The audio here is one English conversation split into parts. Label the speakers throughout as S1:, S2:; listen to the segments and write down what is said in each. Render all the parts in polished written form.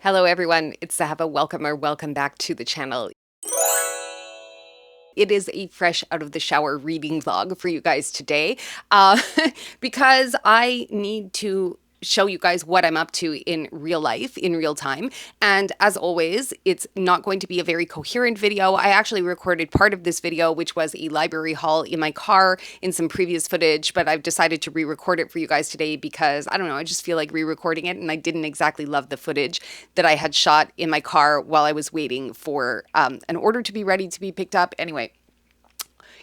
S1: Hello everyone, it's Zahava. Welcome back to the channel. It is a fresh out of the shower reading vlog for you guys today because I need to show you guys what I'm up to in real life, in real time. And as always, it's not going to be a very coherent video. I actually recorded part of this video, which was a library haul in my car in some previous footage, but I've decided to re-record it for you guys today because, I don't know, I just feel like re-recording it and I didn't exactly love the footage that I had shot in my car while I was waiting for an order to be ready to be picked up. Anyway,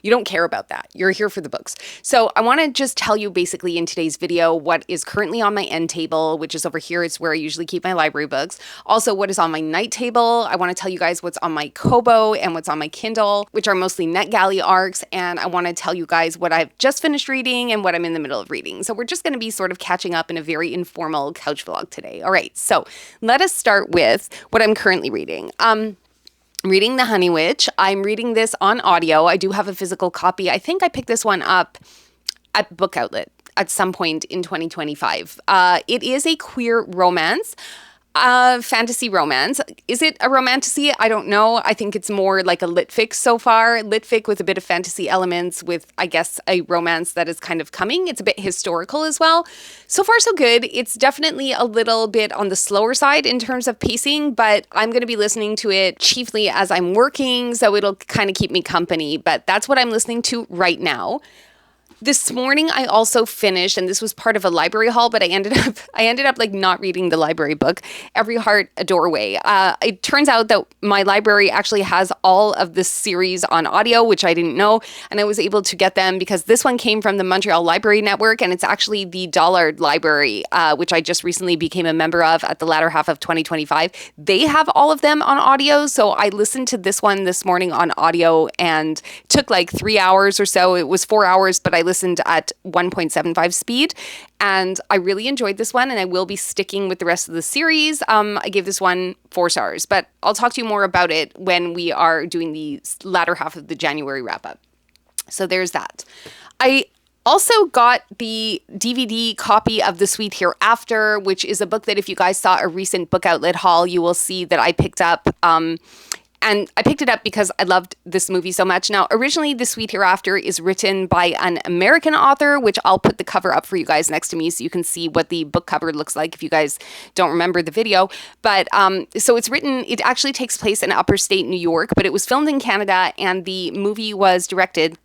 S1: you don't care about that. You're here for the books. So I want to just tell you basically in today's video what is currently on my end table, which is over here. It's where I usually keep my library books. Also, what is on my night table. I want to tell you guys what's on my Kobo and what's on my Kindle, which are mostly NetGalley arcs. And I want to tell you guys what I've just finished reading and what I'm in the middle of reading. So we're just going to be sort of catching up in a very informal couch vlog today. All right, so let us start with what I'm currently reading. Reading The Honey Witch. I'm reading this on audio. I do have a physical copy. I think I picked this one up at Book Outlet at some point in 2025. It is a queer romance. Fantasy romance. Is it a romantasy? I don't know. I think it's more like a litfic so far. Litfic with a bit of fantasy elements with, I guess, a romance that is kind of coming. It's a bit historical as well. So far, so good. It's definitely a little bit on the slower side in terms of pacing, but I'm going to be listening to it chiefly as I'm working, so it'll kind of keep me company. But that's what I'm listening to right now. This morning I also finished, and this was part of a library haul, but I ended up like not reading the library book, Every Heart a Doorway. It turns out that my library actually has all of this series on audio, which I didn't know, and I was able to get them because this one came from the Mont-Royal Library Network, and it's actually the Dollard Library, which I just recently became a member of at the latter half of 2025. They have all of them on audio, so I listened to this one this morning on audio, and it took like 3 hours or so. It was 4 hours, but I listened at 1.75 speed, and I really enjoyed this one, and I will be sticking with the rest of the series. I gave this one 4 stars, but I'll talk to you more about it when we are doing the latter half of the January wrap-up. So there's that. I also got the DVD copy of The Sweet Hereafter, which is a book that if you guys saw a recent Book Outlet haul, you will see that I picked up. And I picked it up because I loved this movie so much. Now, originally, The Sweet Hereafter is written by an American author, which I'll put the cover up for you guys next to me so you can see what the book cover looks like if you guys don't remember the video. But so it's written, it actually takes place in upper state New York, but it was filmed in Canada, and the movie was directed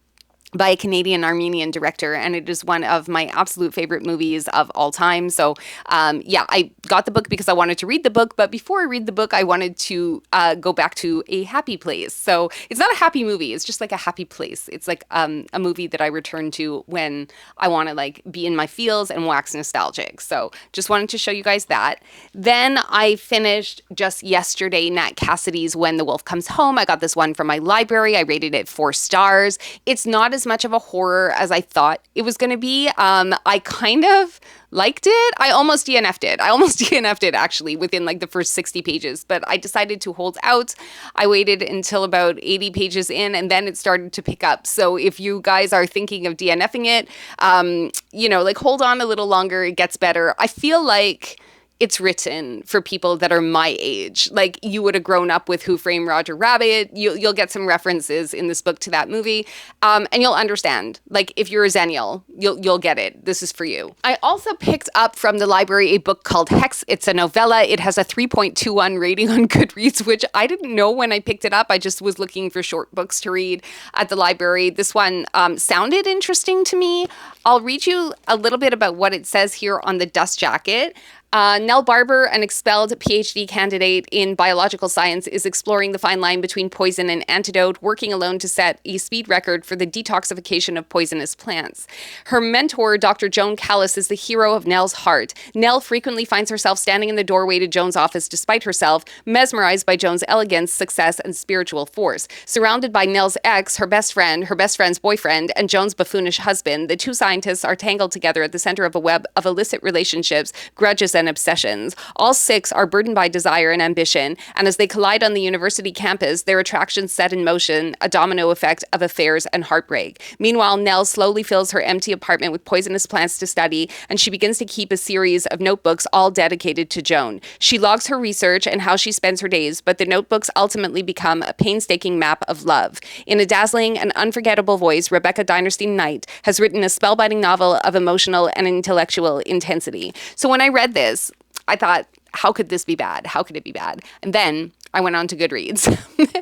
S1: by a Canadian-Armenian director, and it is one of my absolute favorite movies of all time. So yeah, I got the book because I wanted to read the book, but before I read the book, I wanted to go back to a happy place. So it's not a happy movie, it's just like a happy place. It's like a movie that I return to when I want to like be in my feels and wax nostalgic. So just wanted to show you guys that. Then I finished just yesterday Nat Cassidy's When the Wolf Comes Home. I got this one from my library. I rated it 4 stars. It's not as much of a horror as I thought it was going to be. I kind of liked it. I almost DNF'd it. I almost DNF'd it actually within like the first 60 pages, but I decided to hold out. I waited until about 80 pages in, and then it started to pick up. So if you guys are thinking of DNFing it, you know, like hold on a little longer. It gets better. I feel like it's written for people that are my age. Like you would have grown up with Who Framed Roger Rabbit. You'll get some references in this book to that movie, and you'll understand. Like if you're a Xennial, you'll get it. This is for you. I also picked up from the library a book called Hex. It's a novella. It has a 3.21 rating on Goodreads, which I didn't know when I picked it up. I just was looking for short books to read at the library. This one sounded interesting to me. I'll read you a little bit about what it says here on the dust jacket. Nell Barber, an expelled PhD candidate in biological science, is exploring the fine line between poison and antidote, working alone to set a speed record for the detoxification of poisonous plants. Her mentor, Dr. Joan Callis, is the hero of Nell's heart. Nell frequently finds herself standing in the doorway to Joan's office despite herself, mesmerized by Joan's elegance, success, and spiritual force. Surrounded by Nell's ex, her best friend's boyfriend, and Joan's buffoonish husband, the two scientists are tangled together at the center of a web of illicit relationships, grudges, and obsessions. All six are burdened by desire and ambition, and as they collide on the university campus, their attractions set in motion a domino effect of affairs and heartbreak. Meanwhile, Nell slowly fills her empty apartment with poisonous plants to study, and she begins to keep a series of notebooks all dedicated to Joan. She logs her research and how she spends her days, but the notebooks ultimately become a painstaking map of love. In a dazzling and unforgettable voice, Rebecca Dinerstein Knight has written a spellbinding novel of emotional and intellectual intensity. So when I read this, I thought, how could this be bad? How could it be bad? And then I went on to Goodreads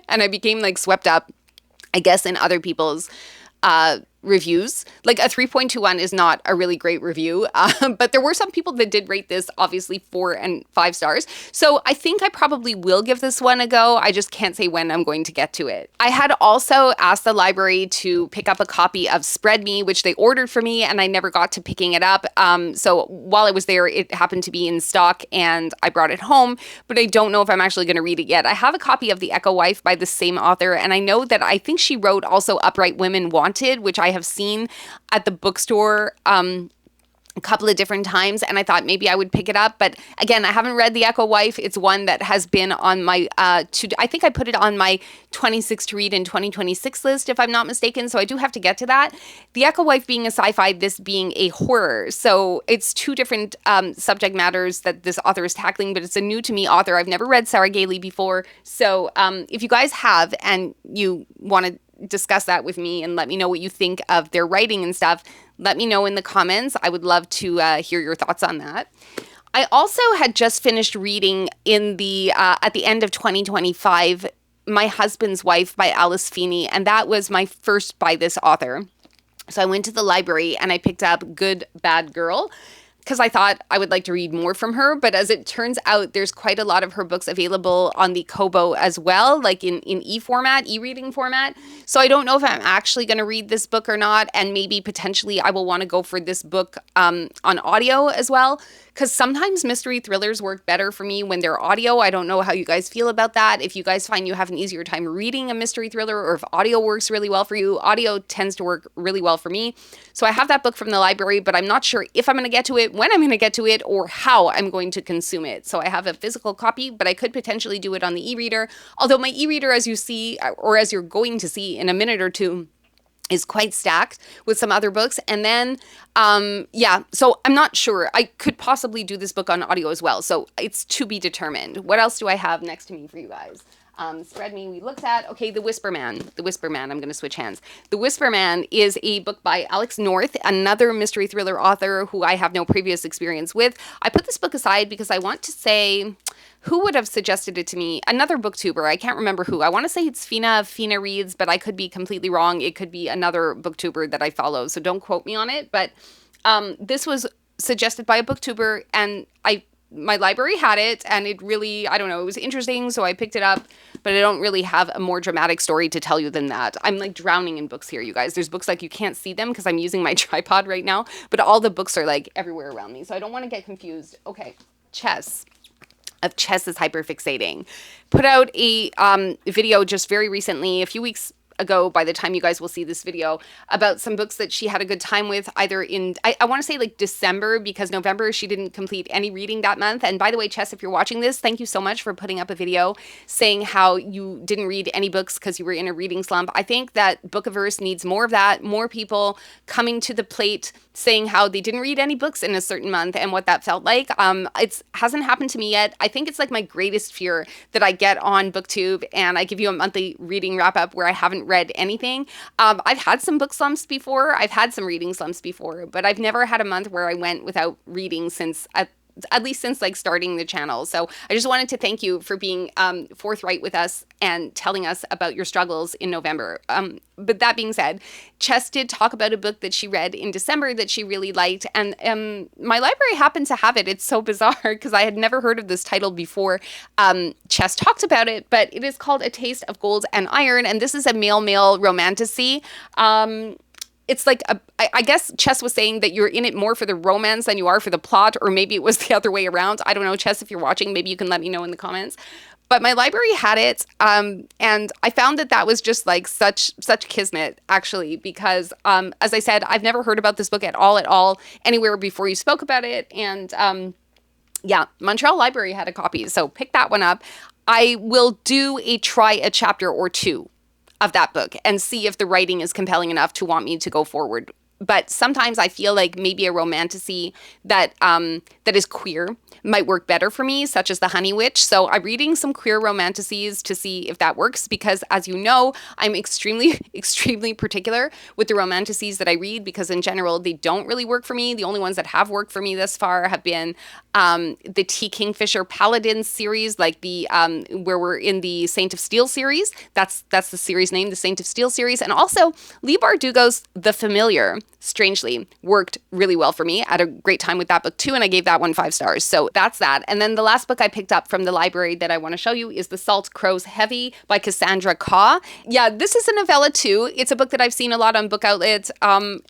S1: and I became like swept up, I guess, in other people's reviews. Like a 3.21 is not a really great review, but there were some people that did rate this obviously 4 and 5 stars. So I think I probably will give this one a go. I just can't say when I'm going to get to it. I had also asked the library to pick up a copy of Spread Me, which they ordered for me, and I never got to picking it up. So while I was there, it happened to be in stock and I brought it home, but I don't know if I'm actually going to read it yet. I have a copy of The Echo Wife by the same author, and I know that I think she wrote also Upright Women Wanted, which I have seen at the bookstore a couple of different times, and I thought maybe I would pick it up. But again, I haven't read The Echo Wife. It's one that has been on my, I think I put it on my 26 to read in 2026 list, if I'm not mistaken. So I do have to get to that. The Echo Wife being a sci-fi, this being a horror. So it's two different subject matters that this author is tackling, but it's a new to me author. I've never read Sarah Gailey before. So if you guys have and you want to discuss that with me and let me know what you think of their writing and stuff, let me know in the comments. I would love to hear your thoughts on that. I also had just finished reading in the at the end of 2025, My Husband's Wife by Alice Feeney, and that was my first by this author. So I went to the library and I picked up Good Bad Girl, because I thought I would like to read more from her. But as it turns out, there's quite a lot of her books available on the Kobo as well, like in e-reading format. So I don't know if I'm actually going to read this book or not. And maybe potentially I will want to go for this book on audio as well. Because sometimes mystery thrillers work better for me when they're audio. I don't know how you guys feel about that. If you guys find you have an easier time reading a mystery thriller, or if audio works really well for you, audio tends to work really well for me. So I have that book from the library, but I'm not sure if I'm going to get to it, when I'm going to get to it, or how I'm going to consume it. So I have a physical copy, but I could potentially do it on the e-reader. Although my e-reader, as you see, or as you're going to see in a minute or two, is quite stacked with some other books. And then, so I'm not sure. I could possibly do this book on audio as well. So it's to be determined. What else do I have next to me for you guys? Spread Me, we looked at. Okay, The Whisper Man. The Whisper Man, I'm going to switch hands. The Whisper Man is a book by Alex North, another mystery thriller author who I have no previous experience with. I put this book aside because I want to say, who would have suggested it to me? Another booktuber. I can't remember who. I want to say it's Fina Reads, but I could be completely wrong. It could be another booktuber that I follow, so don't quote me on it. But this was suggested by a booktuber, and my library had it, and it really, I don't know, it was interesting, so I picked it up, but I don't really have a more dramatic story to tell you than that. I'm like drowning in books here, you guys. There's books like you can't see them because I'm using my tripod right now, but all the books are like everywhere around me, so I don't want to get confused. Okay, Chess is Hyperfixating. Put out a video just very recently, a few weeks ago, by the time you guys will see this video, about some books that she had a good time with, either in, I want to say like December, because November she didn't complete any reading that month. And by the way, Chess, if you're watching this, thank you so much for putting up a video saying how you didn't read any books because you were in a reading slump. I think that Bookiverse needs more of that, more people coming to the plate saying how they didn't read any books in a certain month and what that felt like. It hasn't happened to me yet. I think it's like my greatest fear that I get on BookTube and I give you a monthly reading wrap up where I haven't read anything. I've had some book slumps before. I've had some reading slumps before, but I've never had a month where I went without reading since at least since like starting the channel. So I just wanted to thank you for being forthright with us and telling us about your struggles in November. But that being said, Chess did talk about a book that she read in December that she really liked. And my library happened to have it. It's so bizarre because I had never heard of this title before Chess talked about it, but it is called A Taste of Gold and Iron. And this is a male-male romantasy. It's like, I guess Chess was saying that you're in it more for the romance than you are for the plot, or maybe it was the other way around. I don't know, Chess, if you're watching, maybe you can let me know in the comments. But my library had it, and I found that was just like such kismet, actually, because as I said, I've never heard about this book at all, anywhere before you spoke about it, and Yeah, Montreal Library had a copy, so pick that one up. I will do try a chapter or two of that book and see if the writing is compelling enough to want me to go forward. But sometimes I feel like maybe a romantasy that is queer might work better for me, such as The Honey Witch. So I'm reading some queer romantasies to see if that works, because as you know, I'm extremely, extremely particular with the romantasies that I read, because in general, they don't really work for me. The only ones that have worked for me thus far have been the T. Kingfisher Paladin series, like the where we're in the Saint of Steel series. That's the series name, the Saint of Steel series. And also Leigh Bardugo's The Familiar, strangely, worked really well for me. I had a great time with that book too, and I gave that one 5 stars. So that's that. And then the last book I picked up from the library that I want to show you is The Salt Crows Heavy by Cassandra Khaw. Yeah, this is a novella too. It's a book that I've seen a lot on book outlets.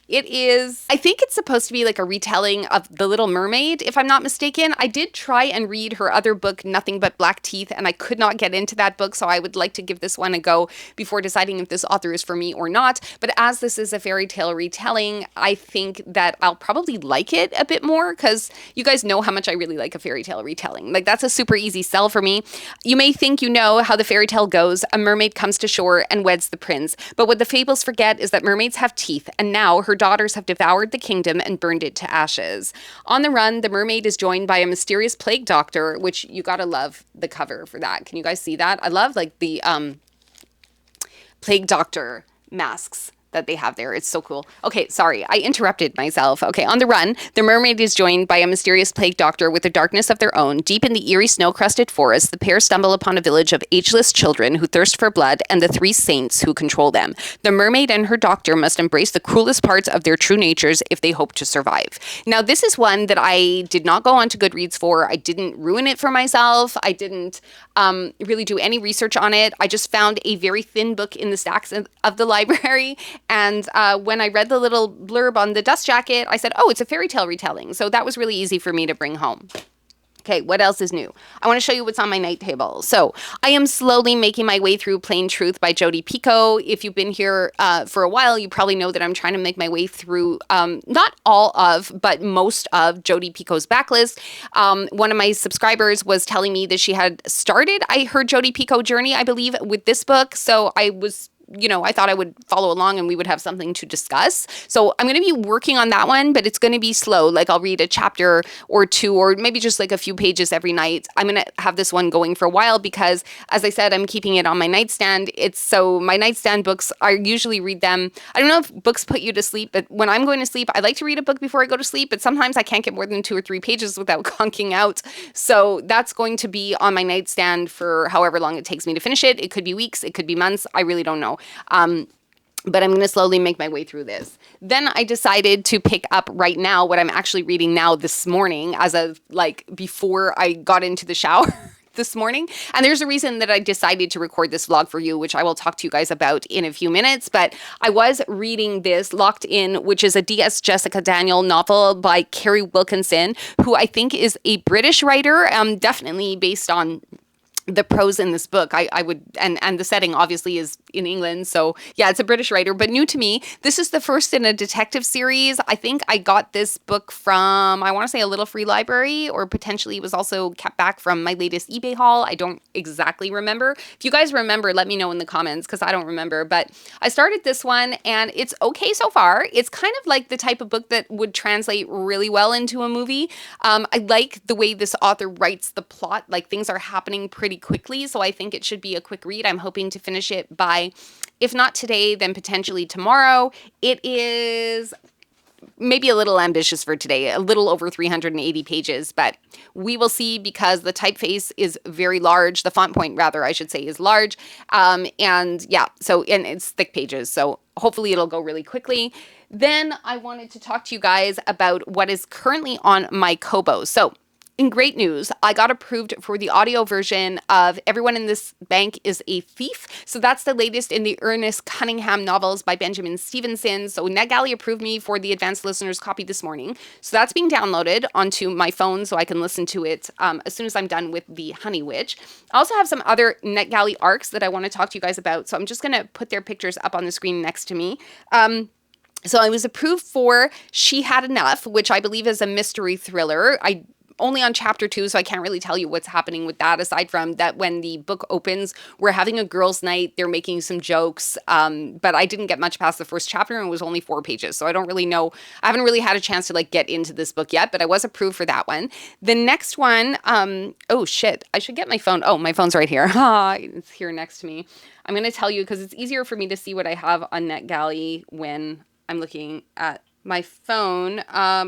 S1: It is, I think it's supposed to be like a retelling of The Little Mermaid, if I'm not mistaken. I did try and read her other book, Nothing But Black Teeth, and I could not get into that book, so I would like to give this one a go before deciding if this author is for me or not. But as this is a fairy tale retelling, I think that I'll probably like it a bit more, because you guys know how much I really like a fairy tale retelling. Like, that's a super easy sell for me. You may think you know how the fairy tale goes. A mermaid comes to shore and weds the prince. But what the fables forget is that mermaids have teeth, and now her daughters have devoured the kingdom and burned it to ashes. On the run, the mermaid is joined by a mysterious plague doctor, which you gotta love the cover for that. Can you guys see that? I love like the plague doctor masks that they have there. It's so cool. Okay, sorry, I interrupted myself. Okay, on the run, the mermaid is joined by a mysterious plague doctor with a darkness of their own. Deep in the eerie snow-crusted forest, the pair stumble upon a village of ageless children who thirst for blood and the 3 saints who control them. The mermaid and her doctor must embrace the cruelest parts of their true natures if they hope to survive. Now, this is one that I did not go on to Goodreads for. I didn't ruin it for myself. I didn't really do any research on it. I just found a very thin book in the stacks of the library. And when I read the little blurb on the dust jacket, I said, oh, it's a fairy tale retelling. So that was really easy for me to bring home. Okay, what else is new? I want to show you what's on my night table. So I am slowly making my way through Plain Truth by Jodi Picoult. If you've been here for a while, you probably know that I'm trying to make my way through not all of, but most of Jodi Picoult's backlist. One of my subscribers was telling me that she had started her Jodi Picoult journey, I believe, with this book. So I was I thought I would follow along and we would have something to discuss. So I'm going to be working on that one, but it's going to be slow. Like, I'll read a chapter or two, or maybe just like a few pages every night. I'm going to have this one going for a while because, as I said, I'm keeping it on my nightstand. So my nightstand books, I usually read them. I don't know if books put you to sleep, but when I'm going to sleep, I like to read a book before I go to sleep, but sometimes I can't get more than 2 or 3 pages without conking out. So that's going to be on my nightstand for however long it takes me to finish it. It could be weeks, it could be months. I really don't know. But I'm going to slowly make my way through this. Then I decided to pick up right now what I'm actually reading now this morning, as of before I got into the shower this morning. And there's a reason that I decided to record this vlog for you, which I will talk to you guys about in a few minutes. But I was reading this Locked In, which is a D.S. Jessica Daniel novel by Carrie Wilkinson, who I think is a British writer, definitely based on the prose in this book. I would, and the setting obviously is in England. So yeah, it's a British writer, but new to me. This is the first in a detective series. I think I got this book from, I want to say, a Little Free Library, or potentially it was also kept back from my latest eBay haul. I don't exactly remember. If you guys remember, let me know in the comments, because I don't remember. But I started this one and it's okay so far. It's kind of like the type of book that would translate really well into a movie. I like the way this author writes the plot. Like, things are happening pretty quickly, so I think it should be a quick read. I'm hoping to finish it by, if not today, then potentially tomorrow. It is maybe a little ambitious for today, a little over 380 pages, but we will see, because the typeface is very large. The font point, rather, I should say, is large. And it's thick pages, so hopefully it'll go really quickly. Then I wanted to talk to you guys about what is currently on my Kobo. So, in great news, I got approved for the audio version of Everyone in This Bank is a Thief. So that's the latest in the Ernest Cunningham novels by Benjamin Stevenson. So NetGalley approved me for the advanced listeners copy this morning. So that's being downloaded onto my phone so I can listen to it as soon as I'm done with The Honey Witch. I also have some other NetGalley arcs that I want to talk to you guys about. So I'm just going to put their pictures up on the screen next to me. So I was approved for She Had Enough, which I believe is a mystery thriller. I only on chapter 2, so I can't really tell you what's happening with that, aside from that when the book opens, we're having a girls' night. They're making some jokes, but I didn't get much past the first chapter, and it was only 4 pages, so I don't really know. I haven't really had a chance to like get into this book yet, but I was approved for that one. The next one, oh shit, I should get my phone. Oh, my phone's right here. It's here next to me. I'm going to tell you because it's easier for me to see what I have on NetGalley when I'm looking at my phone.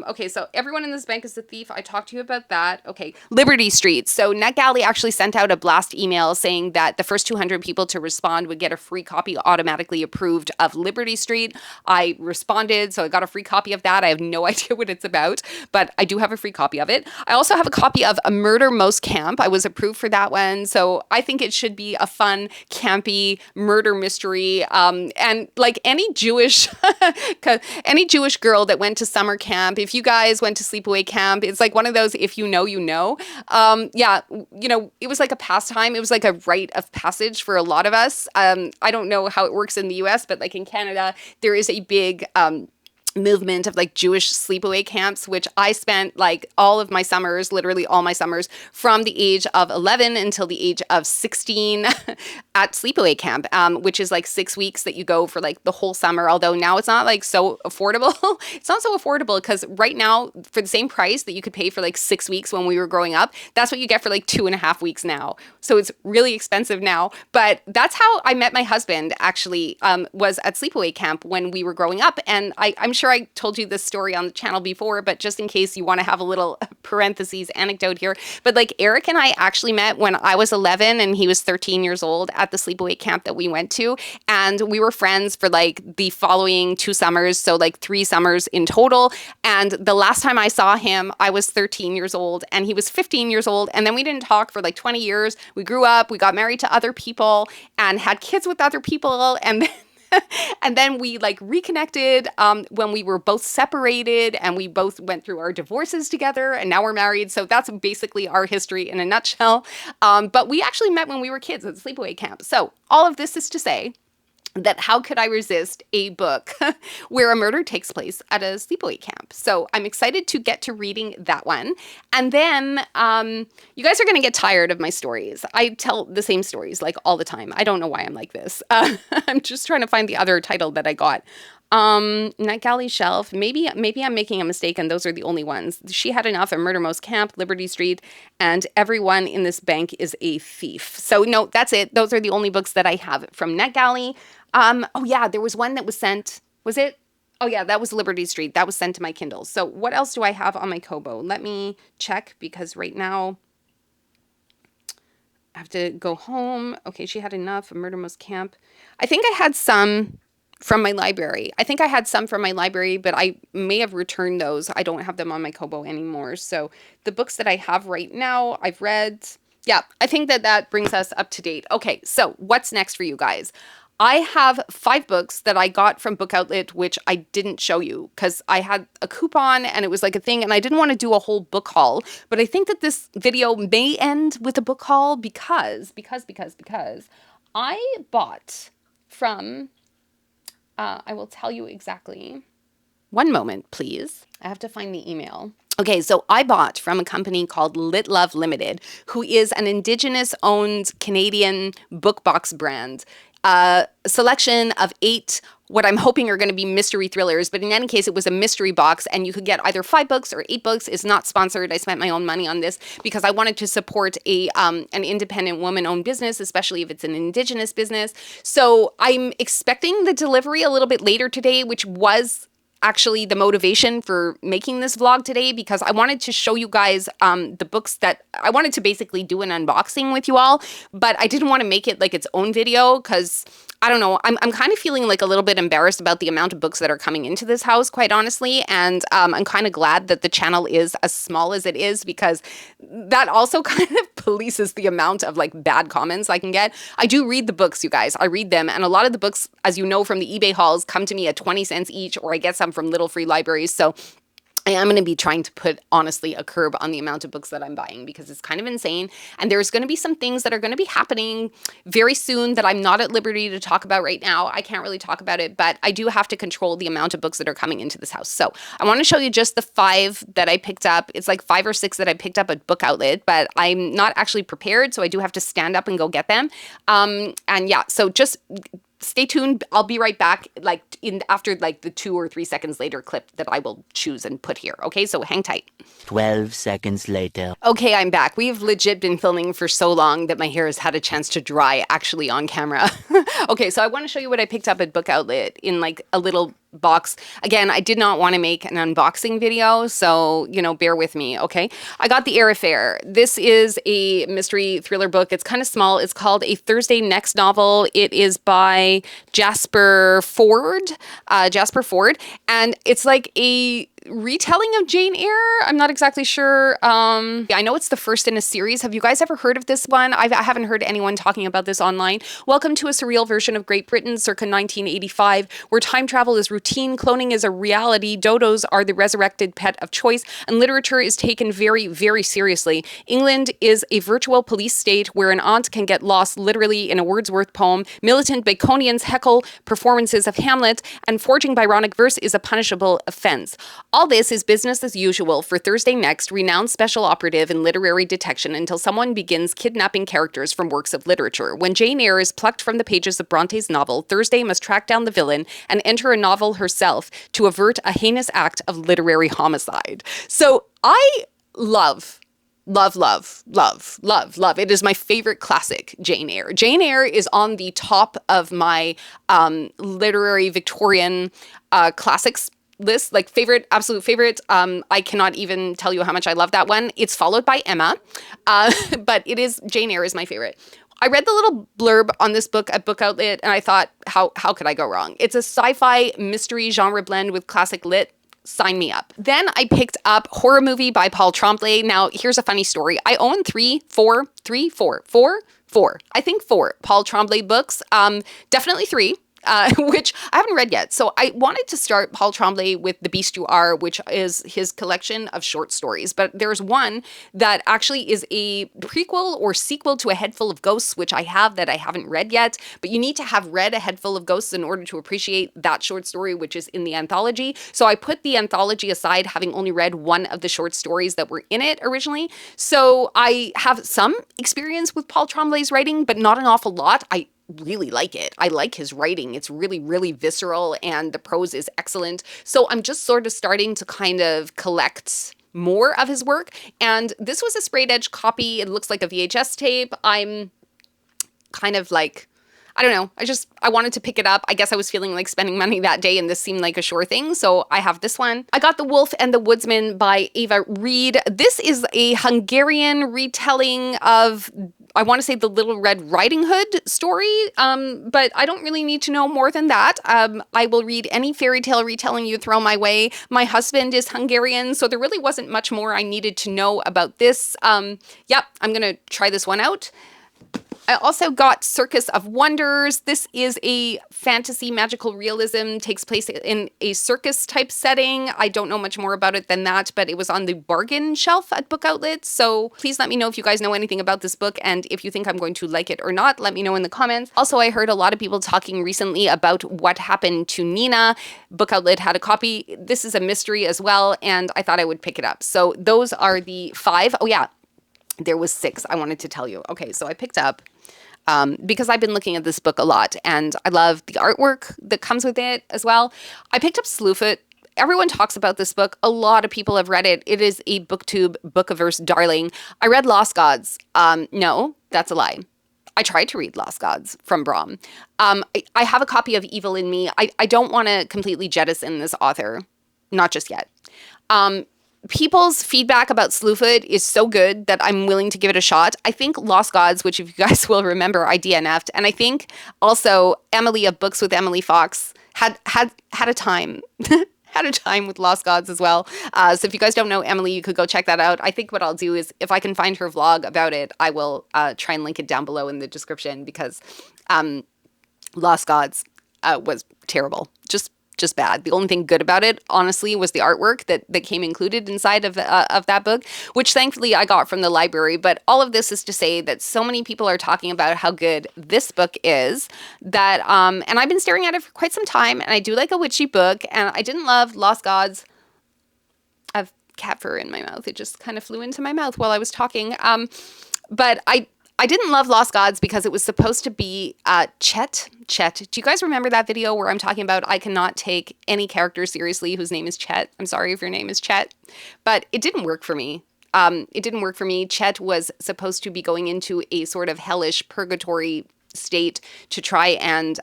S1: Okay, so everyone in this bank is a thief. I talked to you about that. Okay, Liberty Street. So NetGalley actually sent out a blast email saying that the first 200 people to respond would get a free copy automatically approved of Liberty Street. I responded, so I got a free copy of that. I have no idea what it's about, but I do have a free copy of it. I also have a copy of A Murder Most Camp. I was approved for that one, so I think it should be a fun, campy murder mystery. And like any Jewish girl that went to summer camp, if you guys went to sleepaway camp, it's like one of those, if you know, you know. Yeah, you know, it was like a pastime. It was like a rite of passage for a lot of us. I don't know how it works in the US, but like in Canada, there is a big movement of like Jewish sleepaway camps, which I spent like all of my summers, literally all my summers from the age of 11 until the age of 16 at sleepaway camp, which is like 6 weeks that you go for like the whole summer. Although now it's not like so affordable. It's not so affordable because right now for the same price that you could pay for like 6 weeks when we were growing up, that's what you get for like 2.5 weeks now. So it's really expensive now. But that's how I met my husband actually, was at sleepaway camp when we were growing up. And I'm sure I told you this story on the channel before, but just in case you want to have a little parentheses anecdote here. But like Eric and I actually met when I was 11 and he was 13 years old at the sleepaway camp that we went to. And we were friends for like the following 2 summers. So like 3 summers in total. And the last time I saw him, I was 13 years old and he was 15 years old. And then we didn't talk for like 20 years. We grew up, we got married to other people and had kids with other people. And then and then we like reconnected when we were both separated and we both went through our divorces together and now we're married. So that's basically our history in a nutshell. But we actually met when we were kids at sleepaway camp. So all of this is to say that how could I resist a book where a murder takes place at a sleepaway camp? So I'm excited to get to reading that one. And then you guys are going to get tired of my stories. I tell the same stories like all the time. I don't know why I'm like this. I'm just trying to find the other title that I got. NetGalley shelf. Maybe I'm making a mistake and those are the only ones. She Had Enough, A Murder Most Camp, Liberty Street, and Everyone in This Bank is a Thief. So no, that's it. Those are the only books that I have from NetGalley. Oh yeah, there was one that was sent. Was it? Oh yeah, that was Liberty Street. That was sent to my Kindle. So what else do I have on my Kobo? Let me check because right now I have to go home. Okay, She Had Enough, A Murder Most Camp. I think I had some from my library. But I may have returned those. I don't have them on my Kobo anymore. So the books that I have right now, I've read. Yeah, I think that brings us up to date. Okay, so what's next for you guys? I have 5 books that I got from Book Outlet, which I didn't show you because I had a coupon and it was like a thing and I didn't want to do a whole book haul. But I think that this video may end with a book haul because I bought from, I will tell you exactly. One moment, please. I have to find the email. Okay, so I bought from a company called Lit Love Limited, who is an indigenous-owned Canadian book box brand. A selection of 8 what I'm hoping are going to be mystery thrillers, but in any case, it was a mystery box, and you could get either 5 books or 8 books. It's not sponsored. I spent my own money on this because I wanted to support an independent woman-owned business, especially if it's an indigenous business. So I'm expecting the delivery a little bit later today, which was actually the motivation for making this vlog today because I wanted to show you guys the books that I wanted to basically do an unboxing with you all, but I didn't want to make it like its own video because I don't know, I'm kind of feeling like a little bit embarrassed about the amount of books that are coming into this house, quite honestly, and I'm kind of glad that the channel is as small as it is because that also kind of polices the amount of like bad comments I can get. I do read the books, you guys. I read them, and a lot of the books, as you know from the eBay hauls, come to me at 20 cents each, or I get some from Little Free Libraries, so I am going to be trying to put, honestly, a curb on the amount of books that I'm buying because it's kind of insane. And there's going to be some things that are going to be happening very soon that I'm not at liberty to talk about right now. I can't really talk about it, but I do have to control the amount of books that are coming into this house. So I want to show you just the 5 that I picked up. It's like 5 or 6 that I picked up at Book Outlet, but I'm not actually prepared, so I do have to stand up and go get them. And yeah, so just stay tuned. I'll be right back, like after like the 2 or 3 seconds later clip that I will choose and put here. Okay, so hang tight.
S2: 12 seconds later.
S1: Okay, I'm back. We've legit been filming for so long that my hair has had a chance to dry actually on camera. Okay, so I want to show you what I picked up at Book Outlet in like a little box. Again, I did not want to make an unboxing video, so, you know, bear with me, okay? I got The Air Affair. This is a mystery thriller book. It's kind of small. It's called A Thursday Next Novel. It is by Jasper Fforde, and it's like a retelling of Jane Eyre. I'm not exactly sure. I know it's the first in a series. Have you guys ever heard of this one? I haven't heard anyone talking about this online. Welcome to a surreal version of Great Britain circa 1985, where time travel is routine, cloning is a reality, dodos are the resurrected pet of choice, and literature is taken very, very seriously. England is a virtual police state where an aunt can get lost literally in a Wordsworth poem, militant Baconians heckle performances of Hamlet, and forging Byronic verse is a punishable offense. All this is business as usual for Thursday Next, renowned special operative in literary detection until someone begins kidnapping characters from works of literature. When Jane Eyre is plucked from the pages of Bronte's novel, Thursday must track down the villain and enter a novel herself to avert a heinous act of literary homicide. So I love. It is my favorite classic, Jane Eyre. Jane Eyre is on the top of my literary Victorian classics list, like favorite, absolute favorite. I cannot even tell you how much I love that one. It's followed by Emma, but Jane Eyre is my favorite. I read the little blurb on this book at Book Outlet, and I thought, how could I go wrong? It's a sci-fi mystery genre blend with classic lit. Sign me up. Then I picked up Horror Movie by Paul Tremblay. Now, here's a funny story. I own four Paul Tremblay books. Definitely 3. Which I haven't read yet. So I wanted to start Paul Tremblay with The Beast You Are, which is his collection of short stories. But there's one that actually is a prequel or sequel to A Head Full of Ghosts, which I have that I haven't read yet. But you need to have read A Head Full of Ghosts in order to appreciate that short story, which is in the anthology. So I put the anthology aside, having only read one of the short stories that were in it originally. So I have some experience with Paul Tremblay's writing, but not an awful lot. I really like it. I like his writing. It's really, really visceral, and the prose is excellent. So I'm just sort of starting to kind of collect more of his work. And this was a sprayed edge copy. It looks like a VHS tape. I'm kind of like, I don't know. I wanted to pick it up. I guess I was feeling like spending money that day, and this seemed like a sure thing. So I have this one. I got The Wolf and the Woodsman by Eva Reid. This is a Hungarian retelling of, I want to say, the Little Red Riding Hood story, but I don't really need to know more than that. I will read any fairy tale retelling you throw my way. My husband is Hungarian, so there really wasn't much more I needed to know about this. Yep, I'm going to try this one out. I also got Circus of Wonders. This is a fantasy magical realism, takes place in a circus type setting. I don't know much more about it than that, but it was on the bargain shelf at Book Outlet. So please let me know if you guys know anything about this book, and if you think I'm going to like it or not, let me know in the comments. Also, I heard a lot of people talking recently about What Happened to Nina. Book Outlet had a copy. This is a mystery as well, and I thought I would pick it up. So those are the 5. Oh yeah, there was 6 I wanted to tell you. Okay, so I picked up, because I've been looking at this book a lot, and I love the artwork that comes with it as well. I picked up Slewfoot. Everyone talks about this book. A lot of people have read it. It is a BookTube Bookiverse darling. I read Lost Gods. No, that's a lie. I tried to read Lost Gods from Brom. I have a copy of Evil in Me. I don't want to completely jettison this author. Not just yet. People's feedback about Slewfoot is so good that I'm willing to give it a shot. I think Lost Gods, which if you guys will remember, I DNF'd. And I think also Emily of Books with Emily Fox had a time. Had a time with Lost Gods as well. So if you guys don't know Emily, you could go check that out. I think what I'll do is, if I can find her vlog about it, I will try and link it down below in the description, because Lost Gods was terrible. Just just bad. The only thing good about it, honestly, was the artwork that came included inside of that book, which thankfully I got from the library. But all of this is to say that so many people are talking about how good this book is that, and I've been staring at it for quite some time, and I do like a witchy book, and I didn't love Lost Gods. I've cat fur in my mouth. It just kind of flew into my mouth while I was talking. But I didn't love Lost Gods because it was supposed to be Chet. Do you guys remember that video where I'm talking about I cannot take any character seriously whose name is Chet? I'm sorry if your name is Chet. But it didn't work for me. It didn't work for me. Chet was supposed to be going into a sort of hellish purgatory state to try and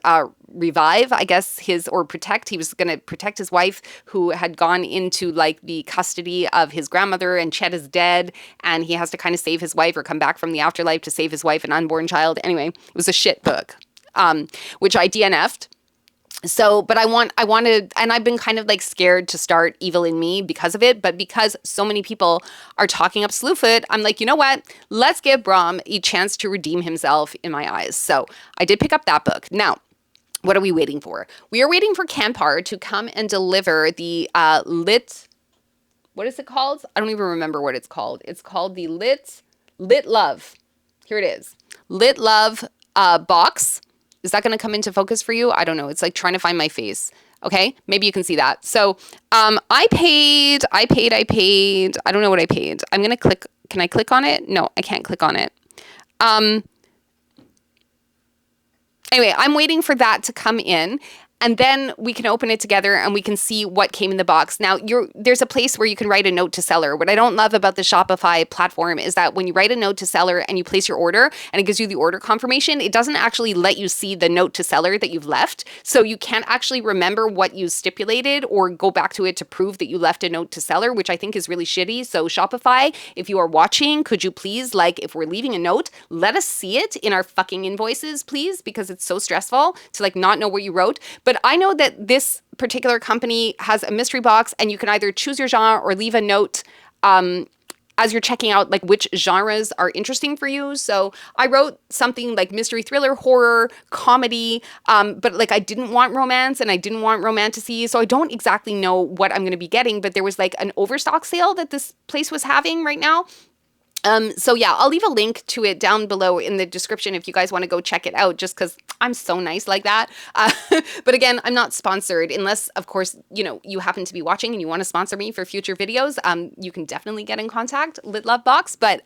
S1: revive, I guess, protect. He was going to protect his wife who had gone into like the custody of his grandmother, and Chet is dead, and he has to kind of save his wife or come back from the afterlife to save his wife and unborn child. Anyway, it was a shit book, which I DNF'd. So, but I wanted, and I've been kind of like scared to start Evil in Me because of it, but because so many people are talking up Slewfoot, I'm like, you know what? Let's give Brom a chance to redeem himself in my eyes. So I did pick up that book. Now, what are we waiting for? We are waiting for Canpar to come and deliver the what is it called? I don't even remember what it's called. It's called the Lit Love. Here it is. Lit Love box. Is that going to come into focus for you? I don't know. It's like trying to find my face. Okay, maybe you can see that. So I paid. I don't know what I paid. I'm going to click. Can I click on it? No, I can't click on it. Anyway, I'm waiting for that to come in. And then we can open it together and we can see what came in the box. Now, there's a place where you can write a note to seller. What I don't love about the Shopify platform is that when you write a note to seller and you place your order and it gives you the order confirmation, it doesn't actually let you see the note to seller that you've left. So you can't actually remember what you stipulated or go back to it to prove that you left a note to seller, which I think is really shitty. So Shopify, if you are watching, could you please, like, if we're leaving a note, let us see it in our fucking invoices, please, because it's so stressful to like not know what you wrote. But I know that this particular company has a mystery box and you can either choose your genre or leave a note as you're checking out like which genres are interesting for you. So I wrote something like mystery, thriller, horror, comedy, but like I didn't want romance and I didn't want romantasy. So I don't exactly know what I'm going to be getting, but there was like an overstock sale that this place was having right now. So yeah, I'll leave a link to it down below in the description if you guys want to go check it out, just because I'm so nice like that. But again, I'm not sponsored unless, of course, you know, you happen to be watching and you want to sponsor me for future videos. You can definitely get in contact, Lit Love Box. But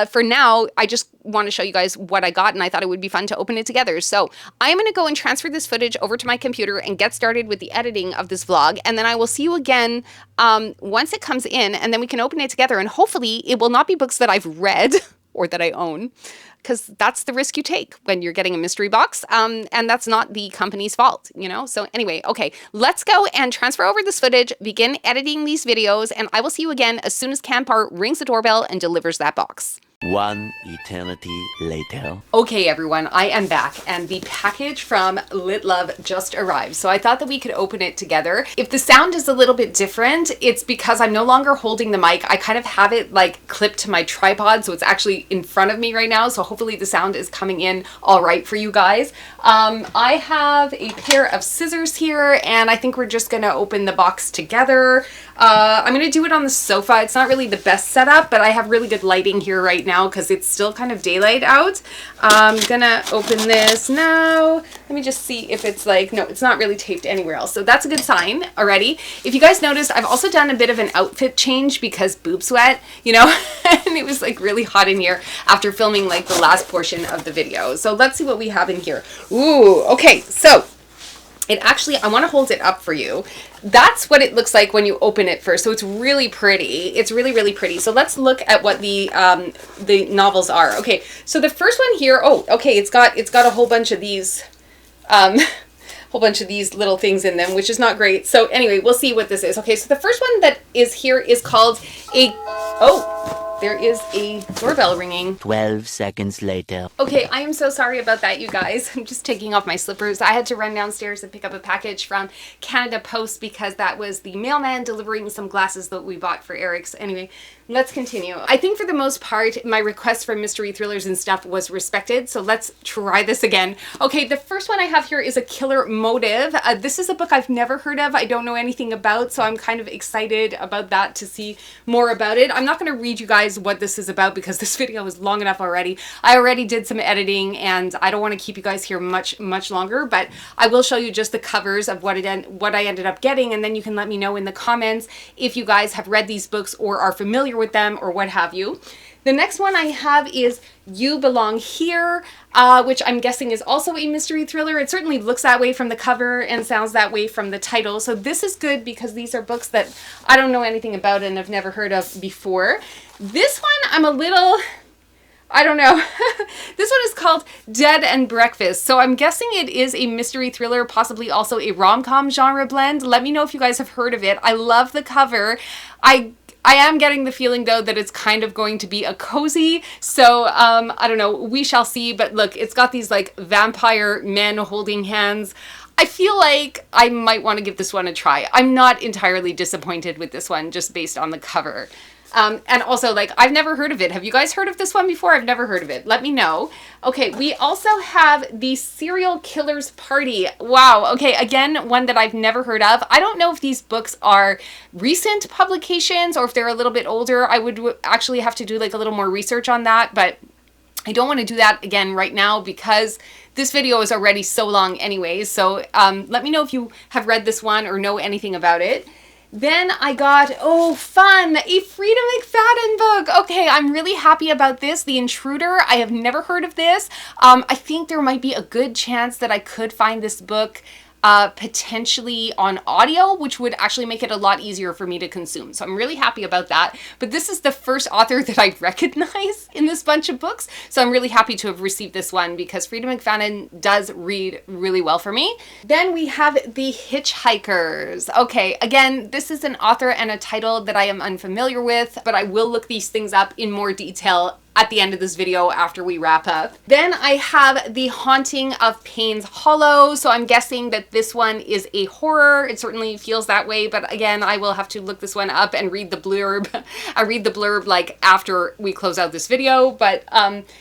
S1: for now, I just want to show you guys what I got, and I thought it would be fun to open it together. So I'm going to go and transfer this footage over to my computer and get started with the editing of this vlog, and then I will see you again once it comes in, and then we can open it together, and hopefully it will not be books that I've read or that I own, because that's the risk you take when you're getting a mystery box, and that's not the company's fault, you know? So anyway, okay, let's go and transfer over this footage, begin editing these videos, and I will see you again as soon as Canpar rings the doorbell and delivers that box.
S2: One eternity later.
S1: Okay, everyone, I am back, and the package from Lit Love just arrived. So I thought that we could open it together. If the sound is a little bit different, it's because I'm no longer holding the mic. I kind of have it like clipped to my tripod, so it's actually in front of me right now. So hopefully the sound is coming in all right for you guys. I have a pair of scissors here, and I think we're just gonna open the box together. I'm gonna do it on the sofa. It's not really the best setup, but I have really good lighting here right now because it's still kind of daylight out. I'm gonna open this now. Let me just see if it's like, no, it's not really taped anywhere else. So that's a good sign already. If you guys noticed, I've also done a bit of an outfit change because boob sweat, you know, and it was like really hot in here after filming like the last portion of the video. So let's see what we have in here. Ooh, okay, so it actually, I want to hold it up for you. That's what it looks like when you open it first. So it's really pretty. It's really, really pretty. So let's look at what the novels are. Okay, so the first one here, oh, okay, it's got a whole bunch of these, little things in them, which is not great. So anyway, we'll see what this is. Okay, so the first one that is here is called there is a doorbell ringing.
S2: 12 seconds later.
S1: Okay, I am so sorry about that, you guys. I'm just taking off my slippers. I had to run downstairs and pick up a package from Canada Post because that was the mailman delivering some glasses that we bought for Eric. So anyway, let's continue. I think for the most part, my request for mystery thrillers and stuff was respected, so let's try this again. Okay, the first one I have here is A Killer Motive. This is a book I've never heard of, I don't know anything about, so I'm kind of excited about that to see more about it. I'm not going to read you guys what this is about because this video is long enough already. I already did some editing and I don't want to keep you guys here much longer, but I will show you just the covers of what I ended up getting, and then you can let me know in the comments if you guys have read these books or are familiar with them or what have you. The next one I have is You Belong Here, which I'm guessing is also a mystery thriller. It certainly looks that way from the cover and sounds that way from the title. So this is good because these are books that I don't know anything about and have never heard of before. This one I'm a little... I don't know. This one is called Dead and Breakfast. So I'm guessing it is a mystery thriller, possibly also a rom-com genre blend. Let me know if you guys have heard of it. I love the cover. I am getting the feeling though that it's kind of going to be a cozy. So I don't know. We shall see. But look, it's got these like vampire men holding hands. I feel like I might want to give this one a try. I'm not entirely disappointed with this one just based on the cover. And also, like, I've never heard of it. Have you guys heard of this one before? I've never heard of it. Let me know. Okay, we also have The Serial Killer's Party. Wow. Okay, again, one that I've never heard of. I don't know if these books are recent publications or if they're a little bit older. I would actually have to do like a little more research on that, but I don't want to do that again right now because this video is already so long anyways. So let me know if you have read this one or know anything about it. Then I got, oh fun, a Frida McFadden book. Okay, I'm really happy about this. The Intruder, I have never heard of this. I think there might be a good chance that I could find this book potentially on audio, which would actually make it a lot easier for me to consume. So I'm really happy about that. But this is the first author that I recognize in this bunch of books. So I'm really happy to have received this one because Frida McFadden does read really well for me. Then we have The Hitchhikers. Okay, again, this is an author and a title that I am unfamiliar with, but I will look these things up in more detail at the end of this video after we wrap up. Then I have The Haunting of Payne's Hollow. So I'm guessing that this one is a horror. It certainly feels that way, but again, I will have to look this one up and read the blurb. I read the blurb like after we close out this video, but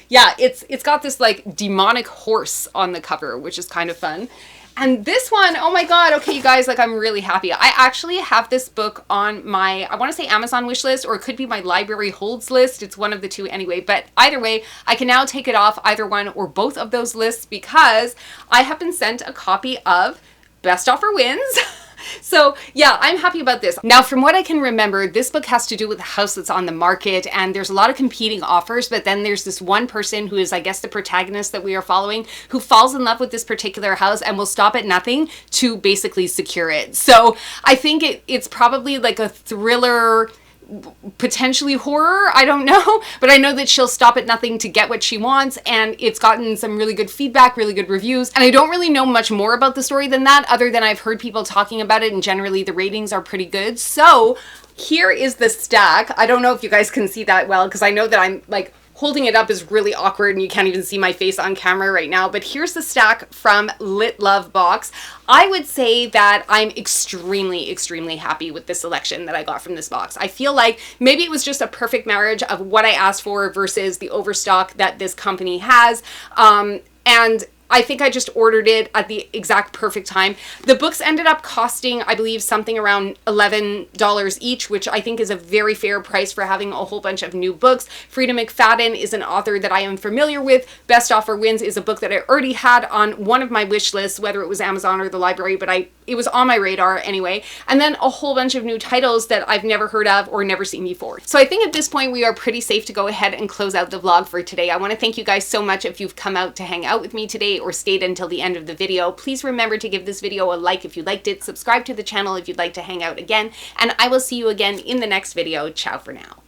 S1: yeah, it's got this like demonic horse on the cover, which is kind of fun. And this one, oh my god, okay, you guys, like, I'm really happy. I actually have this book on my, I want to say Amazon wish list, or it could be my library holds list. It's one of the two anyway, but either way, I can now take it off either one or both of those lists because I have been sent a copy of Best Offer Wins. So yeah, I'm happy about this. Now, from what I can remember, this book has to do with a house that's on the market and there's a lot of competing offers, but then there's this one person who is, I guess, the protagonist that we are following who falls in love with this particular house and will stop at nothing to basically secure it. So I think it's probably like a thriller, potentially horror, I don't know, but I know that she'll stop at nothing to get what she wants, and it's gotten some really good feedback, really good reviews, and I don't really know much more about the story than that, other than I've heard people talking about it, and generally the ratings are pretty good. So here is the stack. I don't know if you guys can see that well, because I know that I'm like holding it up is really awkward and you can't even see my face on camera right now, but here's the stack from Lit Love Box. I would say that I'm extremely, extremely happy with the selection that I got from this box. I feel like maybe it was just a perfect marriage of what I asked for versus the overstock that this company has. And I think I just ordered it at the exact perfect time. The books ended up costing, I believe, something around $11 each, which I think is a very fair price for having a whole bunch of new books. Frida McFadden is an author that I am familiar with. Best Offer Wins is a book that I already had on one of my wish lists, whether it was Amazon or the library, but it was on my radar anyway. And then a whole bunch of new titles that I've never heard of or never seen before. So I think at this point we are pretty safe to go ahead and close out the vlog for today. I want to thank you guys so much if you've come out to hang out with me today or stayed until the end of the video. Please remember to give this video a like if you liked it, subscribe to the channel if you'd like to hang out again, and I will see you again in the next video. Ciao for now.